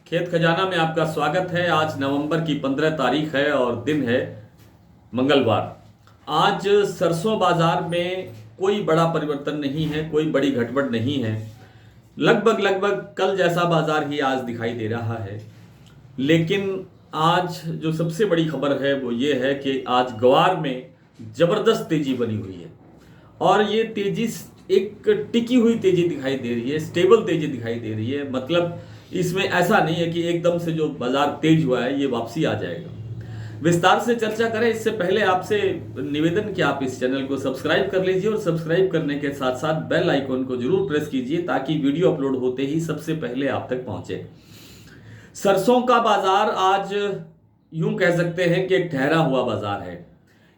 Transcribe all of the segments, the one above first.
खेत खजाना में आपका स्वागत है। आज नवंबर की 15 तारीख है और दिन है मंगलवार। आज सरसों बाजार में कोई बड़ा परिवर्तन नहीं है, कोई बड़ी घटबढ़ नहीं है। लगभग कल जैसा बाजार ही आज दिखाई दे रहा है। लेकिन आज जो सबसे बड़ी खबर है वो ये है कि आज ग्वार में जबरदस्त तेजी बनी हुई है और ये तेजी एक टिकी हुई तेजी दिखाई दे रही है, स्टेबल तेजी दिखाई दे रही है। मतलब इसमें ऐसा नहीं है कि एकदम से जो बाजार तेज हुआ है ये वापसी आ जाएगा। विस्तार से चर्चा करें इससे पहले आपसे निवेदन कि आप इस चैनल को सब्सक्राइब कर लीजिए और सब्सक्राइब करने के साथ साथ बेल आइकन को जरूर प्रेस कीजिए ताकि वीडियो अपलोड होते ही सबसे पहले आप तक पहुंचे। सरसों का बाजार आज यूं कह सकते हैं कि एक ठहरा हुआ बाजार है।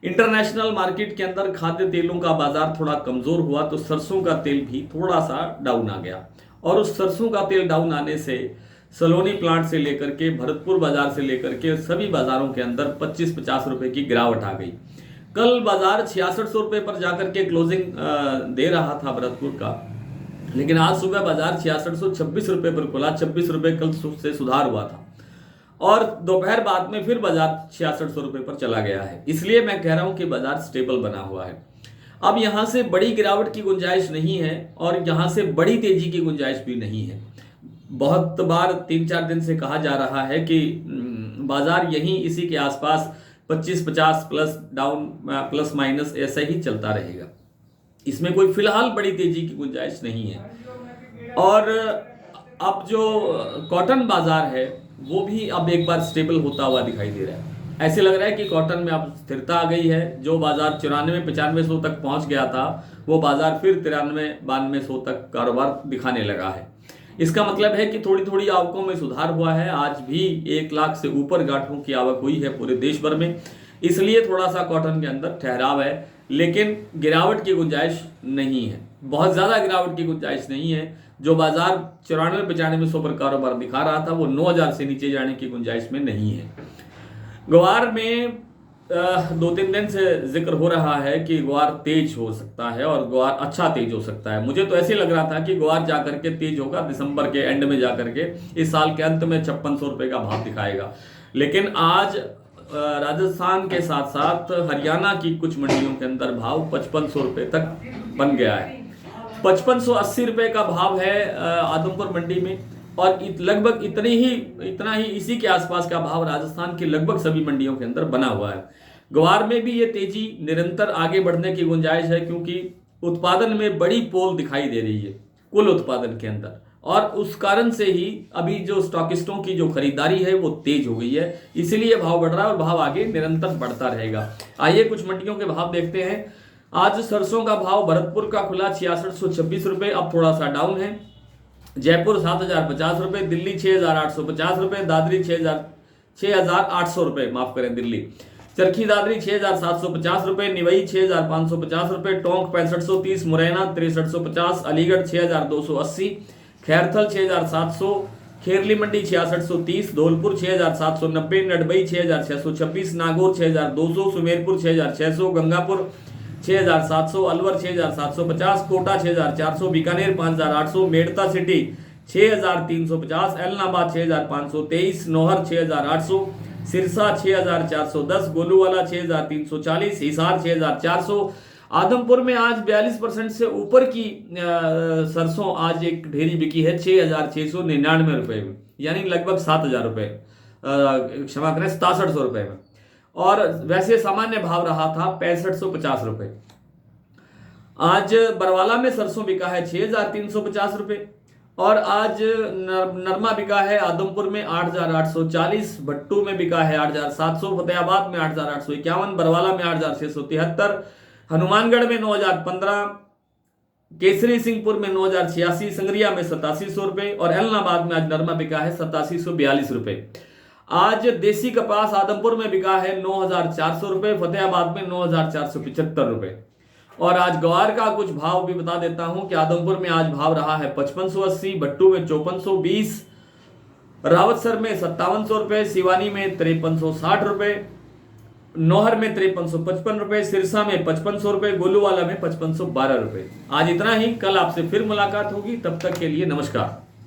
इंटरनेशनल मार्केट के अंदर खाद्य तेलों का बाजार थोड़ा कमजोर हुआ तो सरसों का तेल भी थोड़ा सा डाउन आ गया और उस सरसों का तेल डाउन आने से सलोनी प्लांट से लेकर के भरतपुर बाजार से लेकर के सभी बाजारों के अंदर 25-50 रुपए की गिरावट आ गई। कल बाजार 6600 रुपए पर जाकर के क्लोजिंग दे रहा था भरतपुर का, लेकिन आज सुबह बाजार 6626 रुपए पर खुला। 26 रुपए कल से सुधार हुआ था और दोपहर बाद में फिर बाजार 6600 रुपए पर चला गया है। इसलिए मैं कह रहा हूं कि बाजार स्टेबल बना हुआ है। अब यहां से बड़ी गिरावट की गुंजाइश नहीं है और यहां से बड़ी तेजी की गुंजाइश भी नहीं है। बहुत बार 3-4 दिन से कहा जा रहा है कि बाजार यहीं इसी के आसपास 25-50 प्लस डाउन प्लस माइनस ऐसे ही चलता रहेगा। इसमें कोई फिलहाल बड़ी तेजी की गुंजाइश नहीं है। और अब जो कॉटन बाजार है वो भी अब एक बार स्टेबल होता हुआ दिखाई दे रहा है। ऐसे लग रहा है कि कॉटन में अब स्थिरता आ गई है। जो बाजार 94-95 तक पहुंच गया था वो बाजार फिर 93-92 तक कारोबार दिखाने लगा है। इसका मतलब है कि थोड़ी थोड़ी आवकों में सुधार हुआ है। आज भी 1 लाख से ऊपर गांठों की आवक हुई है पूरे देश भर में, इसलिए थोड़ा सा कॉटन के अंदर ठहराव है, लेकिन गिरावट की गुंजाइश नहीं है। बहुत ज्यादा गिरावट की गुंजाइश नहीं है। जो बाजार 94-95 पर कारोबार दिखा रहा था वो 9000 से नीचे जाने की गुंजाइश में नहीं है। ग्वार में 2-3 दिन से जिक्र हो रहा है कि ग्वार तेज हो सकता है और ग्वार अच्छा तेज हो सकता है। मुझे तो ऐसे लग रहा था कि ग्वार जाकर के तेज होगा दिसंबर के एंड में जाकर के, इस साल के अंत में 5600 रुपए का भाव दिखाएगा। लेकिन आज राजस्थान के साथ साथ हरियाणा की कुछ मंडियों के अंदर भाव 5500 रुपए तक बन गया है। 5580 रुपए का भाव है आदमपुर मंडी में और लगभग इतना ही इसी के आसपास का भाव राजस्थान की लगभग सभी मंडियों के अंदर बना हुआ है। ग्वार में भी ये तेजी निरंतर आगे बढ़ने की गुंजाइश है क्योंकि उत्पादन में बड़ी पोल दिखाई दे रही है कुल उत्पादन के अंदर, और उस कारण से ही अभी जो स्टॉकिस्टों की जो खरीदारी है वो तेज हो गई है, इसीलिए भाव बढ़ रहा है और भाव आगे निरंतर बढ़ता रहेगा। आइए कुछ मंडियों के भाव देखते हैं। आज सरसों का भाव भरतपुर का खुला 6626 रुपए, अब थोड़ा सा डाउन है। जयपुर 7050 रुपए, दिल्ली 6850 रुपए, दादरी 6800 रुपए, माफ करें दिल्ली। चरखी दादरी 6750 रुपए, निवई 6550 रुपए, टोंक 6530, मुरैना 6350, अलीगढ़ 6280, खैरथल 6700, खेरली मंडी 6630, धौलपुर 6790, नडबई 6626, नागौर 6200, सुमेरपुर 6600, गंगापुर 6700, अलवर 6750, कोटा 6400, बीकानेर 5800, मेड़ता सिटी 6350, एलनाबाद 6523, नौहर 6800, सिरसा 6410, गोलूवाला 6340, हिसार 6400। आदमपुर में आज 42% से ऊपर की सरसों आज एक ढेरी बिकी है 6699 रुपए में, यानी लगभग 7000 रुपए, क्षमा करें 6700 रुपए में। और वैसे सामान्य भाव रहा था 6550 रुपए। आज बरवाला में सरसों बिका है 6350 रुपए और आज नरमा बिका है आदमपुर में 8840, भट्टू में बिका है 8700, फतेहाबाद में 8851, बरवाला में 8673, हनुमानगढ़ में 9015, केसरी सिंहपुर में 9086, संगरिया में 8700 रुपए और एलनाबाद में आज नरमा बिका है 8742 रुपए। आज देसी कपास आदमपुर में बिका है 9400 रुपए, फतेहाबाद में 9475 रुपए। और आज ग्वार का कुछ भाव भी बता देता हूं कि आदमपुर में आज भाव रहा है 5580, भट्टू में 5420, रावतसर में 5700 रुपए, सिवानी में 5360 रुपए, नौहर में 5355 रुपए, सिरसा में 5500 रुपए, गोलूवाला में 5512 रुपए। आज इतना ही, कल आपसे फिर मुलाकात होगी, तब तक के लिए नमस्कार।